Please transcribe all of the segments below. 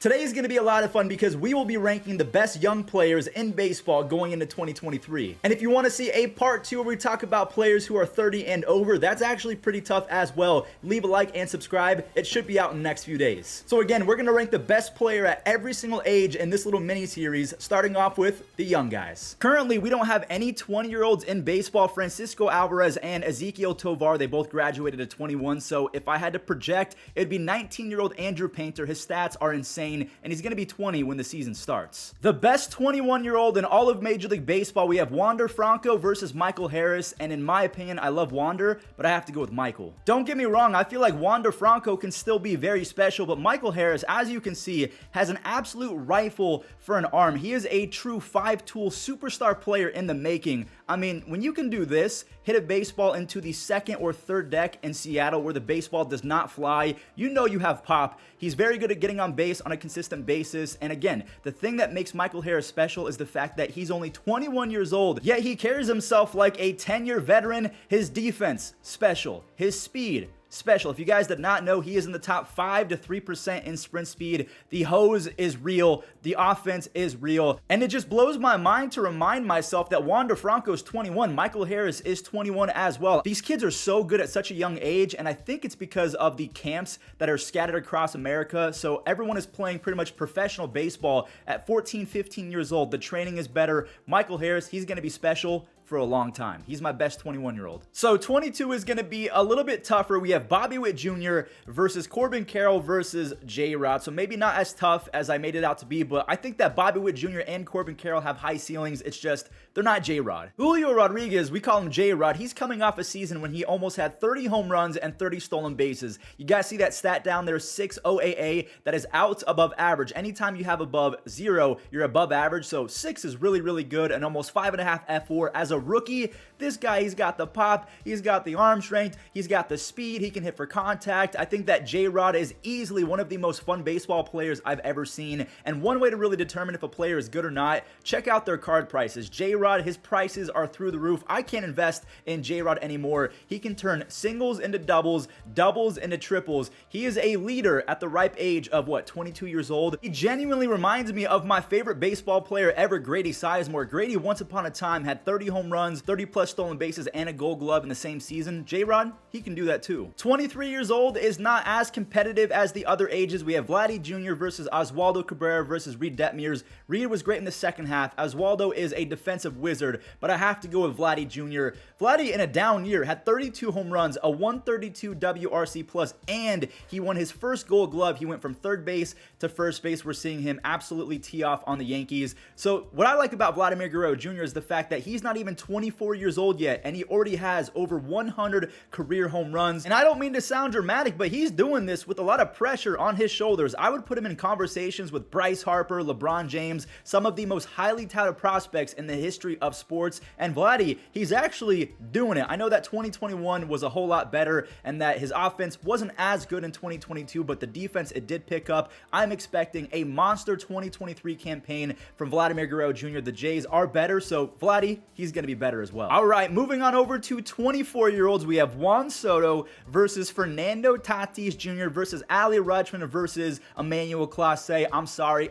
Today is going to be a lot of fun because we will be ranking the best young players in baseball going into 2023. And if you want to see a part 2 where we talk about players who are 30 and over, that's actually pretty tough as well. Leave a like and subscribe. It should be out in the next few days. So again, we're going to rank the best player at every single age in this little mini series, starting off with the young guys. Currently, we don't have any 20-year-olds in baseball. Francisco Alvarez and Ezequiel Tovar, they both graduated at 21. So if I had to project, it'd be 19-year-old Andrew Painter. His stats are insane, and he's going to be 20 when the season starts. The best 21-year-old in all of Major League Baseball, we have Wander Franco versus Michael Harris, and in my opinion, I love Wander, but I have to go with Michael. Don't get me wrong, I feel like Wander Franco can still be very special, but Michael Harris, as you can see, has an absolute rifle for an arm. He is a true five-tool superstar player in the making. I mean, when you can do this, hit a baseball into the second or third deck in Seattle where the baseball does not fly, you know you have pop. He's very good at getting on base on a consistent basis. And again, the thing that makes Michael Harris special is the fact that he's only 21 years old, yet he carries himself like a 10-year veteran. His defense, special. His speed, special. If you guys did not know, he is in the top 5 to 3% in sprint speed. The hose is real. The offense is real. And it just blows my mind to remind myself that Wander Franco is 21. Michael Harris is 21 as well. These kids are so good at such a young age, and I think it's because of the camps that are scattered across America. So everyone is playing pretty much professional baseball at 14, 15 years old. The training is better. Michael Harris, he's going to be special for a long time. He's my best 21-year-old. So 22 is going to be a little bit tougher. We have Bobby Witt Jr. versus Corbin Carroll versus J-Rod. So maybe not as tough as I made it out to be, but I think that Bobby Witt Jr. and Corbin Carroll have high ceilings. It's just, they're not J-Rod. Julio Rodriguez, we call him J-Rod. He's coming off a season when he almost had 30 home runs and 30 stolen bases. You guys see that stat down there, 6 OAA. That is out above average. Anytime you have above 0, you're above average. So 6 is really, really good, and almost 5.5 F4 as a rookie. This guy, he's got the pop, he's got the arm strength, he's got the speed, he can hit for contact. I think that J-Rod is easily one of the most fun baseball players I've ever seen, and one way to really determine if a player is good or not, check out their card prices. J-Rod, his prices are through the roof. I can't invest in J-Rod anymore. He can turn singles into doubles, doubles into triples. He is a leader at the ripe age of, what, 22 years old? He genuinely reminds me of my favorite baseball player ever, Grady Sizemore. Grady, once upon a time, had 30 home runs, 30 plus stolen bases, and a gold glove in the same season. J-Rod, he can do that too. 23 years old is not as competitive as the other ages. We have Vladdy Jr. versus Oswaldo Cabrera versus Reed Detmers. Reed was great in the second half. Oswaldo is a defensive wizard, but I have to go with Vladdy Jr. Vladdy, in a down year, had 32 home runs, a 132 WRC plus, and he won his first gold glove. He went from third base to first base. We're seeing him absolutely tee off on the Yankees. So what I like about Vladimir Guerrero Jr. is the fact that he's not even 24 years old yet, and he already has over 100 career home runs. And I don't mean to sound dramatic, but he's doing this with a lot of pressure on his shoulders. I would put him in conversations with Bryce Harper, LeBron James, some of the most highly touted prospects in the history of sports. And Vladdy, he's actually doing it. I know that 2021 was a whole lot better and that his offense wasn't as good in 2022, but the defense, it did pick up. I'm expecting a monster 2023 campaign from Vladimir Guerrero Jr. The Jays are better, so Vladdy, he's going to be better as well. All right, moving on over to 24-year-olds, we have Juan Soto versus Fernando Tatis Jr. versus Ali Rutschman versus Emmanuel Clase. I'm sorry,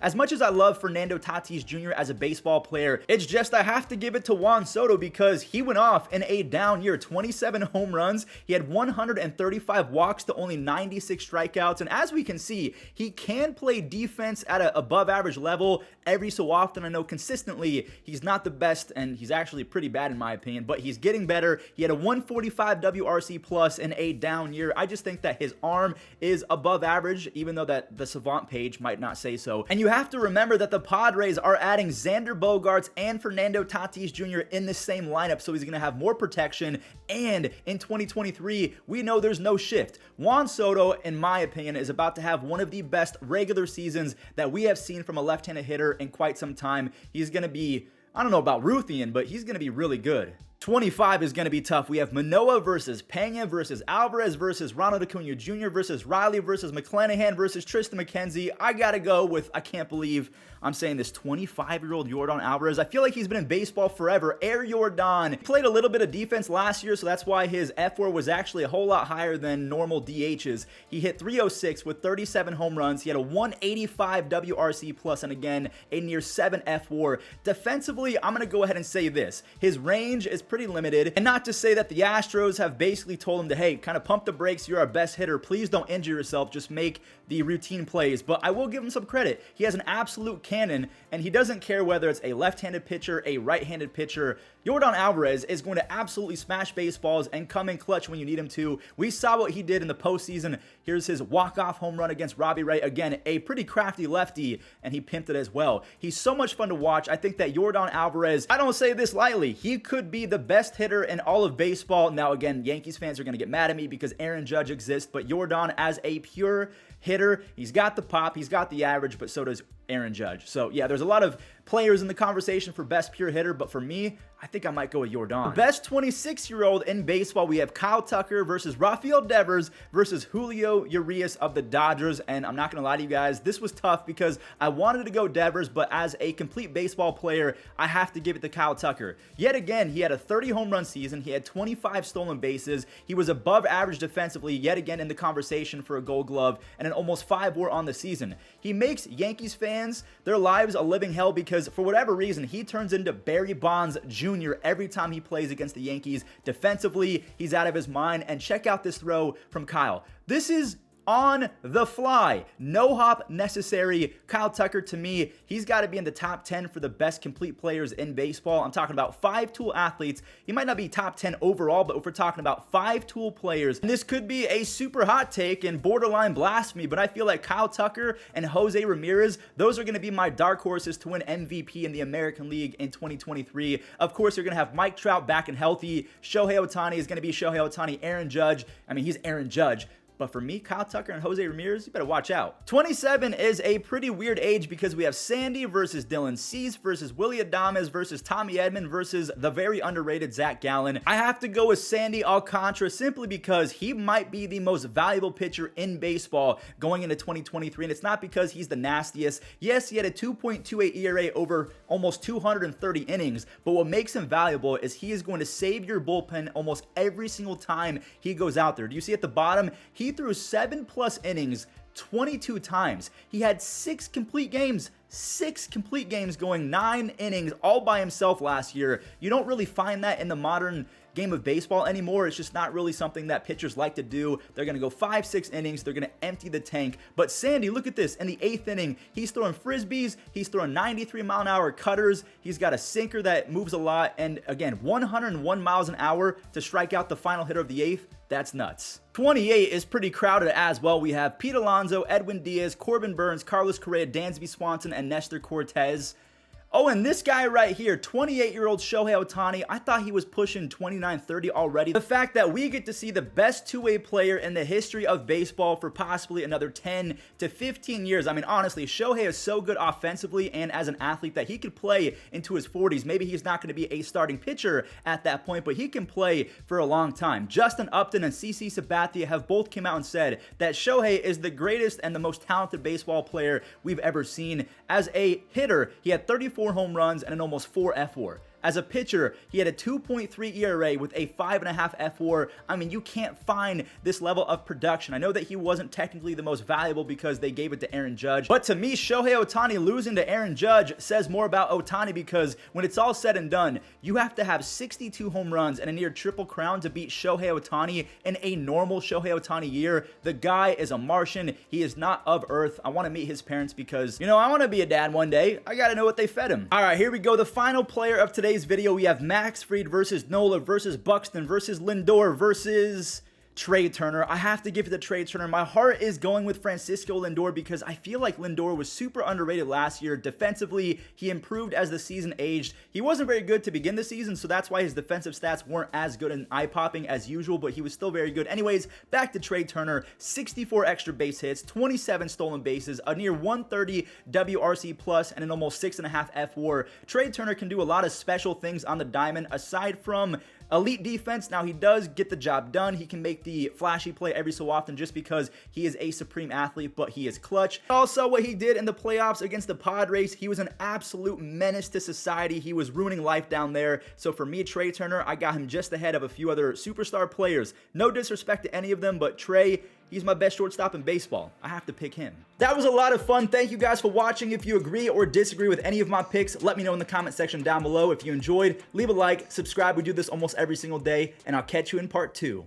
as much as I love Fernando Tatis Jr. as a baseball player, it's just I have to give it to Juan Soto because he went off in a down year. 27 home runs, he had 135 walks to only 96 strikeouts, and as we can see, he can play defense at an above average level every so often. I know consistently he's not the best, and he's actually pretty bad in my opinion, but he's getting better. He had a 145 WRC plus in a down year. I just think that his arm is above average, even though that the Savant page might not say so. And you have to remember that the Padres are adding Xander Bogaerts and Fernando Tatis Jr. in the same lineup, so he's going to have more protection. And in 2023, we know there's no shift. Juan Soto, in my opinion, is about to have one of the best regular seasons that we have seen from a left-handed hitter in quite some time. He's going to be, I don't know about Ruthian, but he's going to be really good. 25 is going to be tough. We have Manoah versus Pena versus Alvarez versus Ronald Acuna Jr. versus Riley versus McClanahan versus Tristan McKenzie. I got to go with, I can't believe I'm saying this, 25-year-old Yordan Alvarez. I feel like he's been in baseball forever. Air Yordan. He played a little bit of defense last year, so that's why his F4 was actually a whole lot higher than normal DHs. He hit 306 with 37 home runs. He had a 185 WRC plus, and again, a near 7 F4. Defensively, I'm going to go ahead and say this. His range is pretty limited, and not to say that the Astros have basically told him to, hey, kind of pump the brakes, you're our best hitter, please don't injure yourself, just make the routine plays. But I will give him some credit. He has an absolute cannon, and he doesn't care whether it's a left-handed pitcher, a right-handed pitcher. Yordan Alvarez is going to absolutely smash baseballs and come in clutch when you need him to. We saw what he did in the postseason. Here's his walk-off home run against Robbie Ray. Again, a pretty crafty lefty, and he pimped it as well. He's so much fun to watch. I think that Yordan Alvarez, I don't say this lightly, he could be the best hitter in all of baseball. Now, again, Yankees fans are going to get mad at me because Aaron Judge exists, but Yordan as a pure hitter, he's got the pop, he's got the average, but so does Aaron Judge. So yeah, there's a lot of players in the conversation for best pure hitter, but for me, I think I might go with Yordan. The best 26-year-old in baseball, we have Kyle Tucker versus Rafael Devers versus Julio Urias of the Dodgers, and I'm not going to lie to you guys, this was tough because I wanted to go Devers, but as a complete baseball player, I have to give it to Kyle Tucker. Yet again, he had a 30 home run season, he had 25 stolen bases, he was above average defensively, yet again in the conversation for a Gold Glove, and an almost 5 WAR on the season. He makes Yankees fans, their lives a living hell because for whatever reason, he turns into Barry Bonds Jr. every time he plays against the Yankees. Defensively, he's out of his mind. And check out this throw from Kyle. This is on the fly. No hop necessary. Kyle Tucker, to me, he's got to be in the top 10 for the best complete players in baseball. I'm talking about 5-tool athletes. He might not be top 10 overall, but if we're talking about 5-tool players, and this could be a super hot take and borderline blasphemy, but I feel like Kyle Tucker and Jose Ramirez, those are going to be my dark horses to win MVP in the American League in 2023. Of course, you're going to have Mike Trout back and healthy. Shohei Ohtani is going to be Shohei Ohtani. Aaron Judge, I mean, he's Aaron Judge. But for me, Kyle Tucker and Jose Ramirez, you better watch out. 27 is a pretty weird age because we have Sandy versus Dylan Cease versus Willy Adames versus Tommy Edman versus the very underrated Zach Gallen. I have to go with Sandy Alcantara simply because he might be the most valuable pitcher in baseball going into 2023, and it's not because he's the nastiest. Yes, he had a 2.28 ERA over almost 230 innings, but what makes him valuable is he is going to save your bullpen almost every single time he goes out there. Do you see at the bottom? He threw 7+ innings 22 times. He had 6 complete games going 9 innings all by himself last year. You don't really find that in the modern game of baseball anymore. It's just not really something that pitchers like to do. They're going to go 5-6 innings. They're going to empty the tank. But Sandy, look at this. In the 8th inning, he's throwing frisbees. He's throwing 93-mile-an-hour cutters. He's got a sinker that moves a lot. And again, 101 miles an hour to strike out the final hitter of the 8th. That's nuts. 28 is pretty crowded as well. We have Pete Alonso, Edwin Diaz, Corbin Burns, Carlos Correa, Dansby Swanson, and Nestor Cortez. Oh, and this guy right here, 28-year-old Shohei Ohtani, I thought he was pushing 29, 30 already. The fact that we get to see the best two-way player in the history of baseball for possibly another 10 to 15 years. I mean, honestly, Shohei is so good offensively and as an athlete that he could play into his 40s. Maybe he's not going to be a starting pitcher at that point, but he can play for a long time. Justin Upton and CC Sabathia have both come out and said that Shohei is the greatest and the most talented baseball player we've ever seen. As a hitter, he had 34 home runs and an almost 4 F4. As a pitcher, he had a 2.3 ERA with a 5.5 F4. I mean, you can't find this level of production. I know that he wasn't technically the most valuable because they gave it to Aaron Judge, but to me, Shohei Ohtani losing to Aaron Judge says more about Ohtani because when it's all said and done, you have to have 62 home runs and a near triple crown to beat Shohei Ohtani in a normal Shohei Ohtani year. The guy is a Martian. He is not of Earth. I want to meet his parents because, you know, I want to be a dad one day. I got to know what they fed him. All right, here we go. The final player of today's video, we have Max Fried versus Nola versus Buxton versus Lindor versus Trey Turner. I have to give it to Trey Turner. My heart is going with Francisco Lindor because I feel like Lindor was super underrated last year. Defensively, he improved as the season aged. He wasn't very good to begin the season, so that's why his defensive stats weren't as good and eye-popping as usual, but he was still very good. Anyways, back to Trey Turner. 64 extra base hits, 27 stolen bases, a near 130 WRC plus, and an almost 6.5 F4. Trey Turner can do a lot of special things on the diamond aside from elite defense. Now, he does get the job done. He can make the flashy play every so often just because he is a supreme athlete, but he is clutch. Also, what he did in the playoffs against the Padres, he was an absolute menace to society. He was ruining life down there. So for me, Trey Turner, I got him just ahead of a few other superstar players. No disrespect to any of them, but Trey, he's my best shortstop in baseball. I have to pick him. That was a lot of fun. Thank you guys for watching. If you agree or disagree with any of my picks, let me know in the comment section down below. If you enjoyed, leave a like, subscribe. We do this almost every single day, and I'll catch you in part 2.